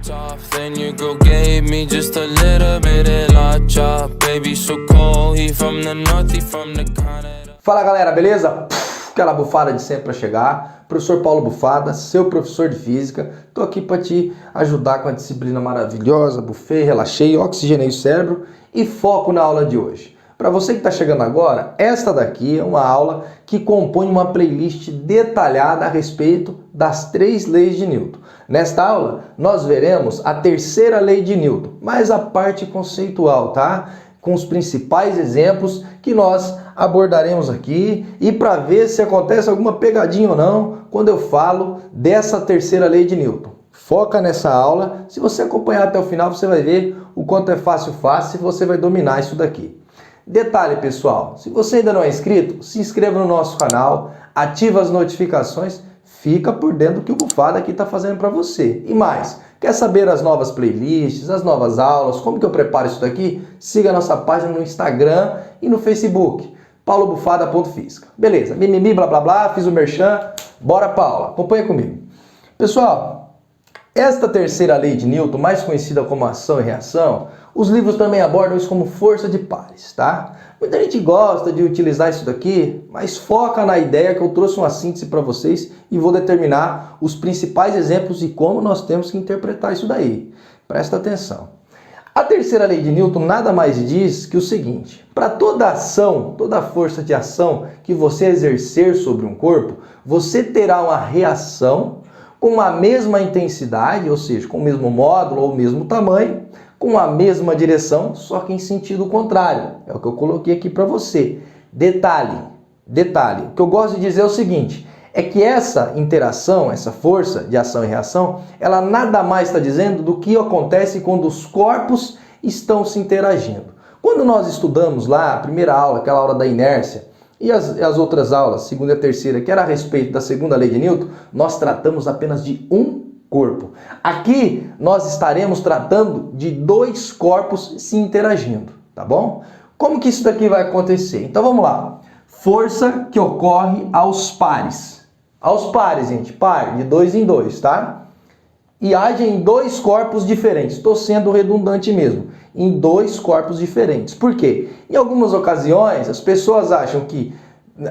Tough, then your girl gave me just a little bit of la chop. Baby so cold, he from the north, he from the Canada. Fala galera, beleza? Aquela bufada de sempre para chegar. Professor Paulo Bufada, seu professor de física. Tô aqui para te ajudar com a disciplina maravilhosa. Bufei, relaxei, oxigenei o cérebro e foco na aula de hoje. Para você que está chegando agora, esta daqui é uma aula que compõe uma playlist detalhada a respeito das 3 leis de Newton. Nesta aula, nós veremos a terceira lei de Newton, mas a parte conceitual, tá? Com os principais exemplos que nós abordaremos aqui e para ver se acontece alguma pegadinha ou não quando eu falo dessa terceira lei de Newton. Foca nessa aula, se você acompanhar até o final você vai ver o quanto é fácil e você vai dominar isso daqui. Detalhe pessoal, se você ainda não é inscrito, se inscreva no nosso canal, ativa as notificações, fica por dentro do que o Bufada aqui está fazendo para você. E mais, quer saber as novas playlists, as novas aulas, como que eu preparo isso daqui? Siga a nossa página no Instagram e no Facebook, paulobufada.física. Beleza, mimimi, blá blá blá, fiz o merchan, bora pra aula, acompanha comigo. Pessoal, esta terceira lei de Newton, mais conhecida como ação e reação, os livros também abordam isso como força de pares, tá? Muita gente gosta de utilizar isso daqui, mas foca na ideia que eu trouxe uma síntese para vocês e vou determinar os principais exemplos e como nós temos que interpretar isso daí. Presta atenção. A terceira lei de Newton nada mais diz que o seguinte: para toda ação, toda força de ação que você exercer sobre um corpo, você terá uma reação com a mesma intensidade, ou seja, com o mesmo módulo ou o mesmo tamanho, com a mesma direção, só que em sentido contrário. É o que eu coloquei aqui para você. Detalhe, o que eu gosto de dizer é o seguinte, é que essa interação, essa força de ação e reação, ela nada mais está dizendo do que acontece quando os corpos estão se interagindo. Quando nós estudamos lá a primeira aula, aquela aula da inércia, e as outras aulas, segunda e terceira, que era a respeito da segunda lei de Newton, nós tratamos apenas de um corpo. Aqui nós estaremos tratando de 2 corpos se interagindo, tá bom? Como que isso daqui vai acontecer? Então vamos lá. Força que ocorre aos pares. Aos pares, gente, par, de 2 em 2, tá? E age em 2 corpos diferentes. Estou sendo redundante mesmo. Em 2 corpos diferentes. Por quê? Em algumas ocasiões, as pessoas acham que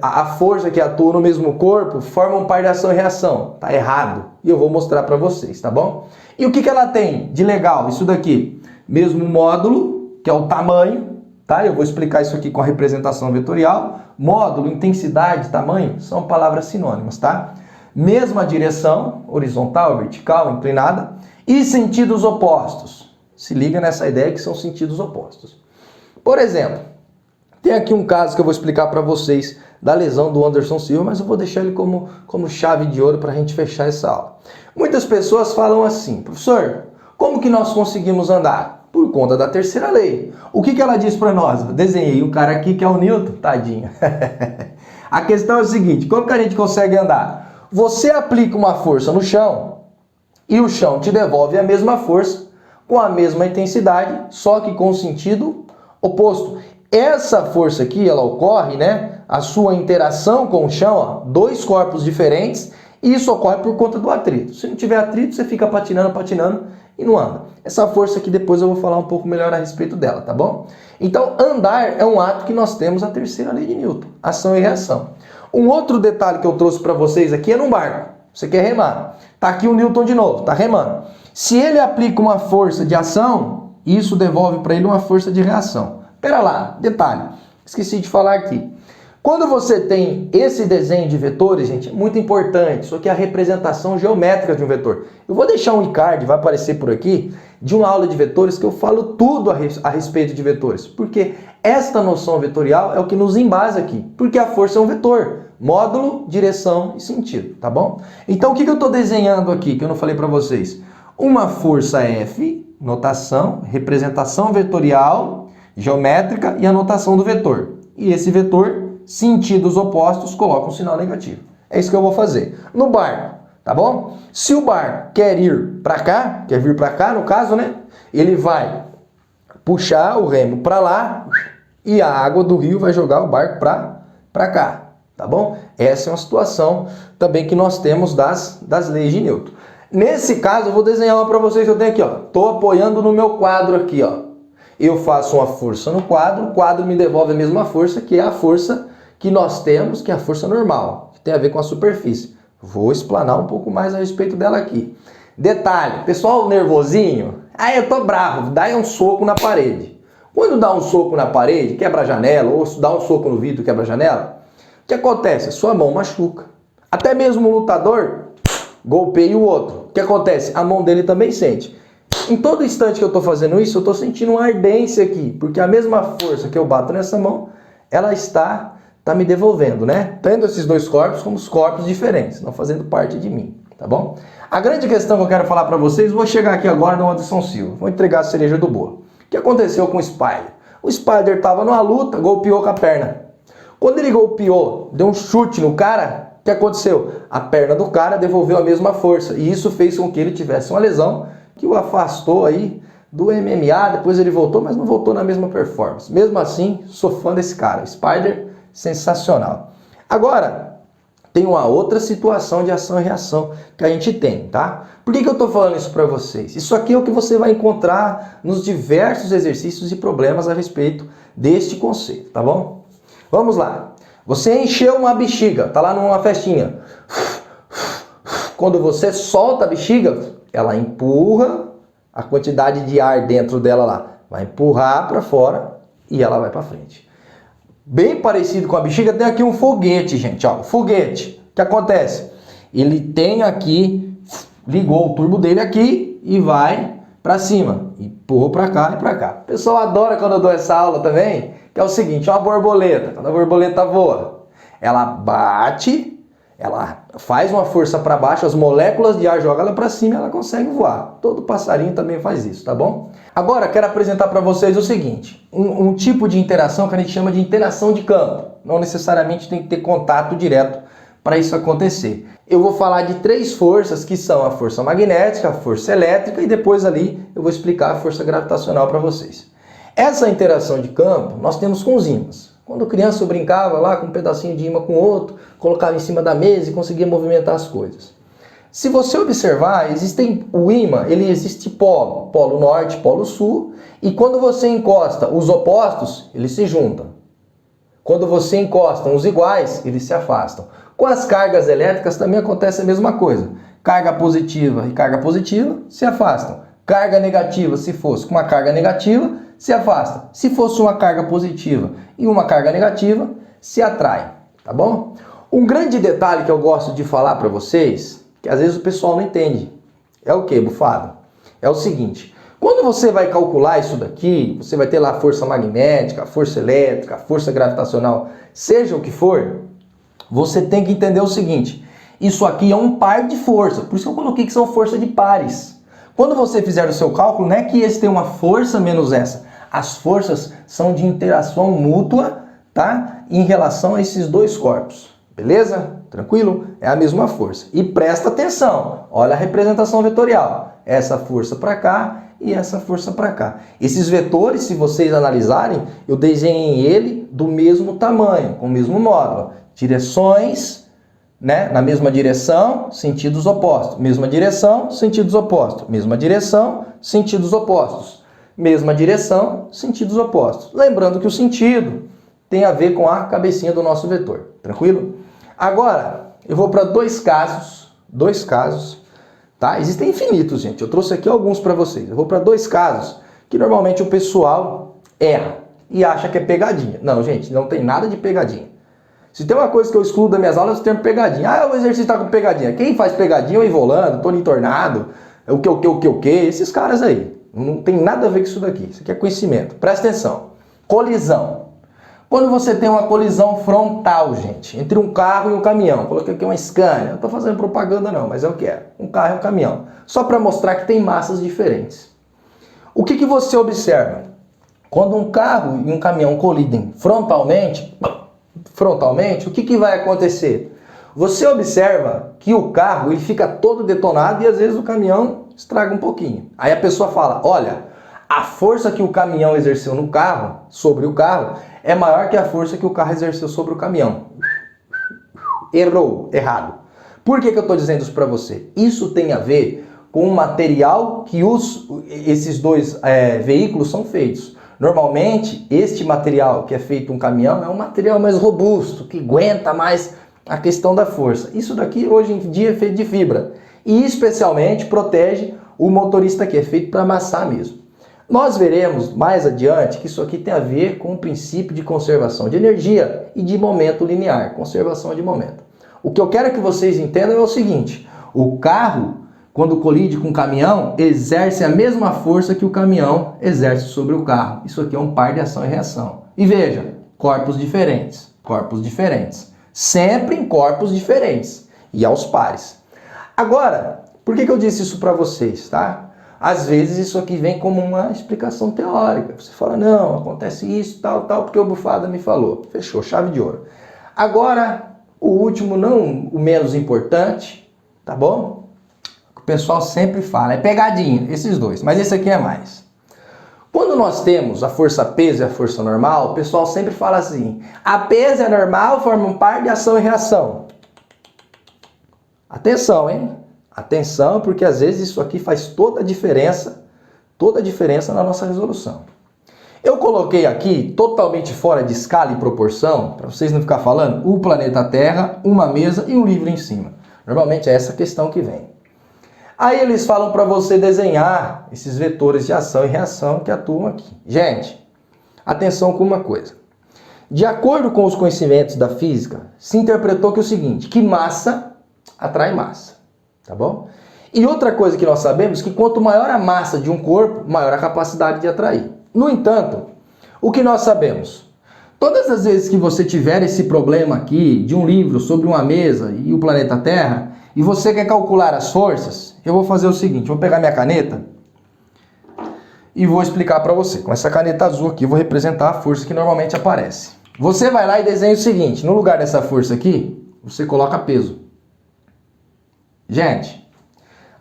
a força que atua no mesmo corpo forma um par de ação e reação. Tá errado. E eu vou mostrar para vocês, tá bom? E o que ela tem de legal? Isso daqui. Mesmo módulo, que é o tamanho, tá? Eu vou explicar isso aqui com a representação vetorial. Módulo, intensidade, tamanho, são palavras sinônimas, tá? Mesma direção, horizontal, vertical, inclinada, e sentidos opostos. Se liga nessa ideia que são sentidos opostos. Por exemplo, tem aqui um caso que eu vou explicar para vocês da lesão do Anderson Silva, mas eu vou deixar ele como chave de ouro para a gente fechar essa aula. Muitas pessoas falam assim: professor, como que nós conseguimos andar? Por conta da terceira lei. O que ela diz para nós? Eu desenhei o cara aqui que é o Newton, tadinho. A questão é o seguinte: como que a gente consegue andar? Você aplica uma força no chão e o chão te devolve a mesma força com a mesma intensidade, só que com sentido oposto. Essa força aqui, ela ocorre, né? A sua interação com o chão, ó, 2 corpos diferentes, e isso ocorre por conta do atrito. Se não tiver atrito, você fica patinando e não anda. Essa força aqui depois eu vou falar um pouco melhor a respeito dela, tá bom? Então, andar é um ato que nós temos a terceira lei de Newton, ação e reação. Um outro detalhe que eu trouxe para vocês aqui é num barco. Você quer remar. Tá aqui o Newton de novo, tá remando. Se ele aplica uma força de ação, isso devolve para ele uma força de reação. Pera lá, detalhe, esqueci de falar aqui. Quando você tem esse desenho de vetores, gente, é muito importante, isso aqui é a representação geométrica de um vetor. Eu vou deixar um e-card, vai aparecer por aqui, de uma aula de vetores que eu falo tudo a respeito de vetores. Porque esta noção vetorial é o que nos embasa aqui, porque a força é um vetor. Módulo, direção e sentido, tá bom? Então o que eu estou desenhando aqui, que eu não falei para vocês? Uma força F, notação, representação vetorial, geométrica e a notação do vetor. E esse vetor, sentidos opostos, coloca um sinal negativo. É isso que eu vou fazer. No barco, tá bom? Se o barco quer ir para cá, quer vir para cá no caso, né? Ele vai puxar o remo para lá e a água do rio vai jogar o barco para cá. Tá bom? Essa é uma situação também que nós temos das leis de Newton. Nesse caso, eu vou desenhar uma para vocês que eu tenho aqui, ó. Tô apoiando no meu quadro aqui, ó. Eu faço uma força no quadro, o quadro me devolve a mesma força, que é a força que nós temos, que é a força normal, que tem a ver com a superfície. Vou explanar um pouco mais a respeito dela aqui. Detalhe, pessoal nervosinho, aí eu tô bravo, dá um soco na parede. Quando dá um soco na parede, quebra a janela, ou dá um soco no vidro, quebra a janela, o que acontece? Sua mão machuca. Até mesmo o lutador golpeia o outro. O que acontece? A mão dele também sente. Em todo instante que eu estou fazendo isso, eu estou sentindo uma ardência aqui, porque a mesma força que eu bato nessa mão, ela está me devolvendo, né? Tendo esses dois corpos como os corpos diferentes, não fazendo parte de mim, tá bom? A grande questão que eu quero falar para vocês, vou chegar aqui agora no Anderson Silva, vou entregar a cereja do bolo. O que aconteceu com o Spider? O Spider estava numa luta, golpeou com a perna. Quando ele golpeou, deu um chute no cara, o que aconteceu? A perna do cara devolveu a mesma força, e isso fez com que ele tivesse uma lesão que o afastou aí do MMA, depois ele voltou, mas não voltou na mesma performance. Mesmo assim, sou fã desse cara, Spider, sensacional. Agora, tem uma outra situação de ação e reação que a gente tem, tá? Por que eu tô falando isso para vocês? Isso aqui é o que você vai encontrar nos diversos exercícios e problemas a respeito deste conceito, tá bom? Vamos lá. Você encheu uma bexiga, tá lá numa festinha. Quando você solta a bexiga, ela empurra a quantidade de ar dentro dela lá. Vai empurrar para fora e ela vai para frente. Bem parecido com a bexiga, tem aqui um foguete, gente. Ó, o foguete, o que acontece? Ele tem aqui, ligou o turbo dele aqui e vai para cima. Empurra para cá e para cá. O pessoal adora quando eu dou essa aula também, que é o seguinte, uma borboleta. Quando a borboleta voa, ela bate, ela faz uma força para baixo, as moléculas de ar jogam ela para cima e ela consegue voar. Todo passarinho também faz isso, tá bom? Agora, quero apresentar para vocês o seguinte, um tipo de interação que a gente chama de interação de campo. Não necessariamente tem que ter contato direto para isso acontecer. Eu vou falar de três forças que são a força magnética, a força elétrica e depois ali eu vou explicar a força gravitacional para vocês. Essa interação de campo nós temos com os ímãs. Quando criança eu brincava lá com um pedacinho de ímã com outro, colocava em cima da mesa e conseguia movimentar as coisas. Se você observar, o ímã, ele existe polo, polo norte, polo sul, e quando você encosta os opostos, eles se juntam. Quando você encosta os iguais, eles se afastam. Com as cargas elétricas também acontece a mesma coisa. Carga positiva e carga positiva se afastam. Carga negativa, se fosse com uma carga negativa, se afasta. Se fosse uma carga positiva e uma carga negativa, se atrai, tá bom? Um grande detalhe que eu gosto de falar para vocês, que às vezes o pessoal não entende, é o que, bufado? É o seguinte, quando você vai calcular isso daqui, você vai ter lá a força magnética, a força elétrica, a força gravitacional, seja o que for, você tem que entender o seguinte, isso aqui é um par de força, por isso que eu coloquei que são forças de pares. Quando você fizer o seu cálculo, não é que esse tem uma força menos essa. As forças são de interação mútua, tá? Em relação a esses dois corpos. Beleza? Tranquilo? É a mesma força. E presta atenção. Olha a representação vetorial. Essa força para cá e essa força para cá. Esses vetores, se vocês analisarem, eu desenhei ele do mesmo tamanho, com o mesmo módulo. Direções, né? Na mesma direção, sentidos opostos. Mesma direção, sentidos opostos. Mesma direção, sentidos opostos. Mesma direção, sentidos opostos. Lembrando que o sentido tem a ver com a cabecinha do nosso vetor. Tranquilo? Agora, eu vou para dois casos, tá? Existem infinitos, gente. Eu trouxe aqui alguns para vocês. Eu vou para dois casos que normalmente o pessoal erra e acha que é pegadinha. Não, gente, não tem nada de pegadinha. Se tem uma coisa que eu excluo das minhas aulas, é o termo pegadinha. Ah, o exercício está com pegadinha. Quem faz pegadinha é o Ivolando, Tony Tornado, o que, esses caras aí. Não tem nada a ver com isso daqui. Isso aqui é conhecimento. Presta atenção. Colisão. Quando você tem uma colisão frontal, gente, entre um carro e um caminhão. Coloquei aqui uma Scania. Não estou fazendo propaganda não, mas é o que é. Um carro e um caminhão. Só para mostrar que tem massas diferentes. O que você observa? Quando um carro e um caminhão colidem frontalmente, o que vai acontecer? Você observa que o carro ele fica todo detonado e às vezes o caminhão estraga um pouquinho. Aí a pessoa fala, olha, a força que o caminhão exerceu no carro, sobre o carro, é maior que a força que o carro exerceu sobre o caminhão. Errou, errado. Por que eu estou dizendo isso para você? Isso tem a ver com o material que esses dois veículos são feitos. Normalmente, este material que é feito um caminhão é um material mais robusto, que aguenta mais a questão da força. Isso daqui hoje em dia é feito de fibra e especialmente protege o motorista que é feito para amassar mesmo. Nós veremos mais adiante que isso aqui tem a ver com o princípio de conservação de energia e de momento linear, conservação de momento. O que eu quero que vocês entendam é o seguinte: o carro, quando colide com o caminhão, exerce a mesma força que o caminhão exerce sobre o carro. Isso aqui é um par de ação e reação. E veja, corpos diferentes, sempre em corpos diferentes e aos pares. Agora, por que eu disse isso para vocês, tá? Às vezes isso aqui vem como uma explicação teórica. Você fala, não, acontece isso, tal, porque o Bufada me falou. Fechou, chave de ouro. Agora, o último, não o menos importante, tá bom? O pessoal sempre fala, é pegadinha, esses dois, mas esse aqui é mais. Quando nós temos a força peso e a força normal, o pessoal sempre fala assim, a peso e a normal formam um par de ação e reação. Atenção, hein? Atenção, porque às vezes isso aqui faz toda a diferença na nossa resolução. Eu coloquei aqui, totalmente fora de escala e proporção, para vocês não ficar falando, o planeta Terra, uma mesa e um livro em cima. Normalmente é essa questão que vem. Aí eles falam para você desenhar esses vetores de ação e reação que atuam aqui. Gente, atenção com uma coisa. De acordo com os conhecimentos da física, se interpretou que é o seguinte, que massa atrai massa. Tá bom? E outra coisa que nós sabemos é que quanto maior a massa de um corpo, maior a capacidade de atrair. No entanto, o que nós sabemos? Todas as vezes que você tiver esse problema aqui de um livro sobre uma mesa e o planeta Terra, e você quer calcular as forças, eu vou fazer o seguinte, vou pegar minha caneta e vou explicar para você. Com essa caneta azul aqui, eu vou representar a força que normalmente aparece. Você vai lá e desenha o seguinte, no lugar dessa força aqui, você coloca peso. Gente,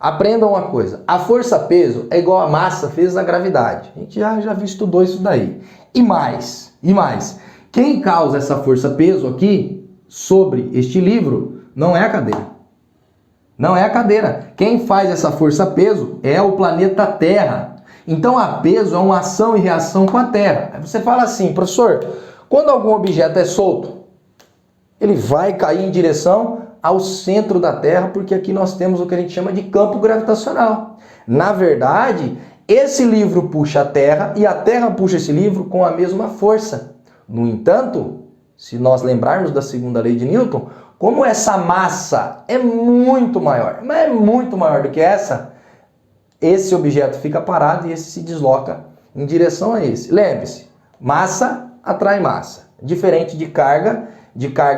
aprendam uma coisa, a força-peso é igual a massa vezes a gravidade. A gente já estudou isso daí. E mais, quem causa essa força-peso aqui, sobre este livro, não é a cadeira. Não é a cadeira. Quem faz essa força-peso é o planeta Terra. Então a peso é uma ação e reação com a Terra. Aí você fala assim, professor, quando algum objeto é solto, ele vai cair em direção ao centro da Terra, porque aqui nós temos o que a gente chama de campo gravitacional. Na verdade, esse livro puxa a Terra e a Terra puxa esse livro com a mesma força. No entanto, se nós lembrarmos da segunda lei de Newton, como essa massa é muito maior, mas é muito maior do que essa, esse objeto fica parado e esse se desloca em direção a esse. Lembre-se, massa atrai massa, diferente de carga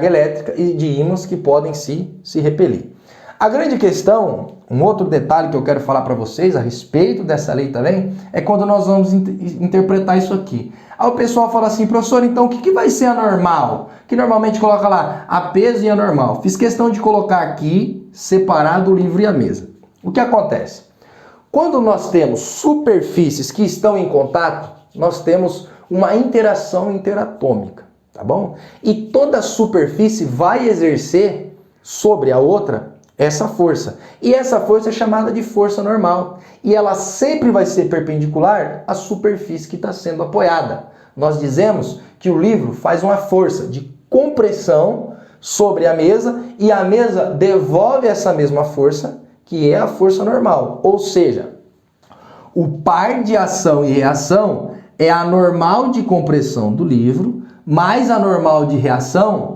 elétrica e de ímãs que podem se repelir. A grande questão, um outro detalhe que eu quero falar para vocês a respeito dessa lei também, é quando nós vamos interpretar isso aqui. Aí o pessoal fala assim, professor, então o que vai ser a normal? Que normalmente coloca lá a peso e a normal. Fiz questão de colocar aqui, separado o livro e a mesa. O que acontece? Quando nós temos superfícies que estão em contato, nós temos uma interação interatômica. Tá bom? E toda superfície vai exercer sobre a outra essa força. E essa força é chamada de força normal. E ela sempre vai ser perpendicular à superfície que está sendo apoiada. Nós dizemos que o livro faz uma força de compressão sobre a mesa e a mesa devolve essa mesma força, que é a força normal. Ou seja, o par de ação e reação é a normal de compressão do livro mais a normal de reação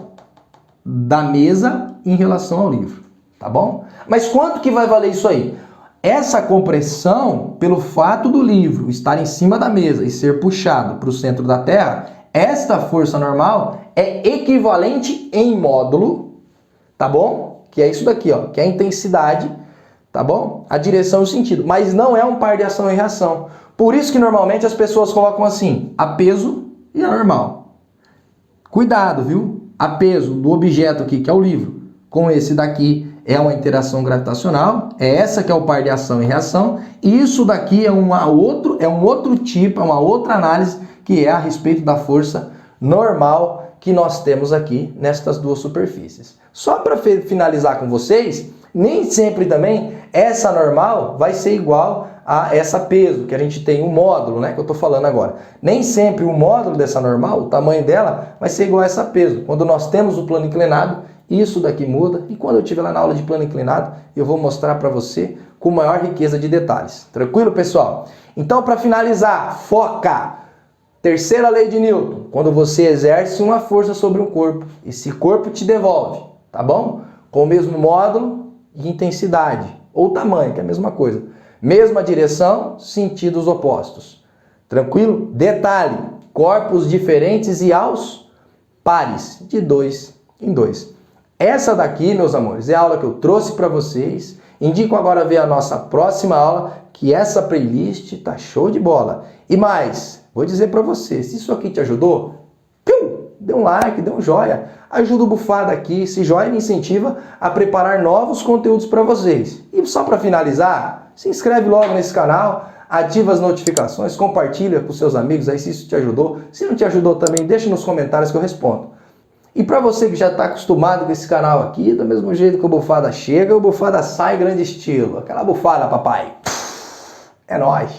da mesa em relação ao livro, tá bom? Mas quanto que vai valer isso aí? Essa compressão, pelo fato do livro estar em cima da mesa e ser puxado para o centro da Terra, esta força normal é equivalente em módulo, tá bom? Que é isso daqui, ó, que é a intensidade, tá bom? A direção e o sentido, mas não é um par de ação e reação. Por isso que normalmente as pessoas colocam assim, a peso e a normal. Cuidado, viu? A peso do objeto aqui, que é o livro, com esse daqui é uma interação gravitacional, é essa que é o par de ação e reação, e isso daqui é um outro tipo, é uma outra análise que é a respeito da força normal que nós temos aqui nestas duas superfícies. Só para finalizar com vocês, nem sempre também essa normal vai ser igual a essa peso, que a gente tem um módulo, né, que eu estou falando agora. Nem sempre o módulo dessa normal, o tamanho dela, vai ser igual a essa peso. Quando nós temos o plano inclinado, isso daqui muda, e quando eu estiver lá na aula de plano inclinado, eu vou mostrar para você com maior riqueza de detalhes. Tranquilo, pessoal? Então, para finalizar, foca! Terceira lei de Newton, quando você exerce uma força sobre um corpo, esse corpo te devolve, tá bom? Com o mesmo módulo e intensidade, ou tamanho, que é a mesma coisa. Mesma direção, sentidos opostos. Tranquilo? Detalhe, corpos diferentes e aos pares, de 2 em 2. Essa daqui, meus amores, é a aula que eu trouxe para vocês. Indico agora ver a nossa próxima aula, que essa playlist tá show de bola. E mais, vou dizer para você, se isso aqui te ajudou, dê um like, dê um joia. Ajuda o Bufada aqui, esse joia me incentiva a preparar novos conteúdos para vocês. E só para finalizar, se inscreve logo nesse canal, ativa as notificações, compartilha com seus amigos aí se isso te ajudou. Se não te ajudou também, deixa nos comentários que eu respondo. E para você que já está acostumado com esse canal aqui, do mesmo jeito que o Bufada chega, o Bufada sai grande estilo. Aquela bufada, papai. É nóis.